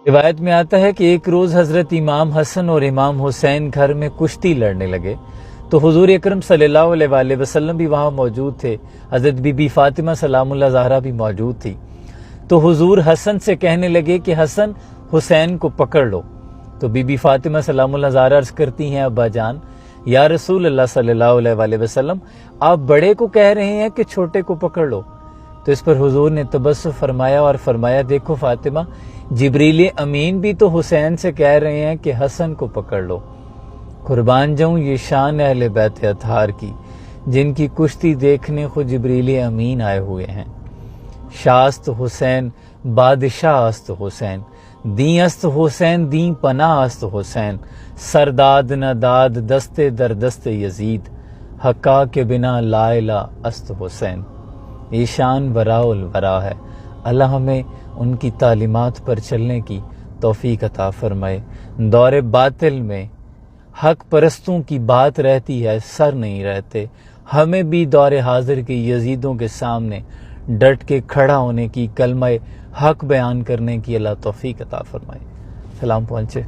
روایت میں آتا ہے کہ ایک روز حضرت امام حسن اور امام حسین گھر میں کشتی لڑنے لگے تو حضور اکرم صلی اللہ علیہ وآلہ وسلم بھی وہاں موجود تھے، حضرت بی بی فاطمہ سلام اللہ زہرا بھی موجود تھی۔ تو حضور حسن سے کہنے لگے کہ حسن حسین کو پکڑ لو، تو بی بی فاطمہ سلام اللہ زہرا عرض کرتی ہیں ابا جان یا رسول اللہ صلی اللہ علیہ وآلہ وسلم، آپ بڑے کو کہہ رہے ہیں کہ چھوٹے کو پکڑ لو؟ تو اس پر حضور نے تبسم فرمایا اور فرمایا دیکھو فاطمہ، جبریل امین بھی تو حسین سے کہہ رہے ہیں کہ حسن کو پکڑ لو۔ قربان جاؤں یہ شان اہل بیت اطہار کی، جن کی کشتی دیکھنے خود جبریل امین آئے ہوئے ہیں۔ شاست حسین بادشاہ است حسین، دیں است حسین دیں پناہ است حسین، سرداد نہ داد دست در دست یزید، حقا کے بنا لا الہ است حسین۔ یہ شان وراء الورا ہے۔ اللہ ہمیں ان کی تعلیمات پر چلنے کی توفیق عطا فرمائے۔ دور باطل میں حق پرستوں کی بات رہتی ہے، سر نہیں رہتے۔ ہمیں بھی دور حاضر کے یزیدوں کے سامنے ڈٹ کے کھڑا ہونے کی، کلمہ حق بیان کرنے کی اللہ توفیق عطا فرمائے۔ سلام پہنچے۔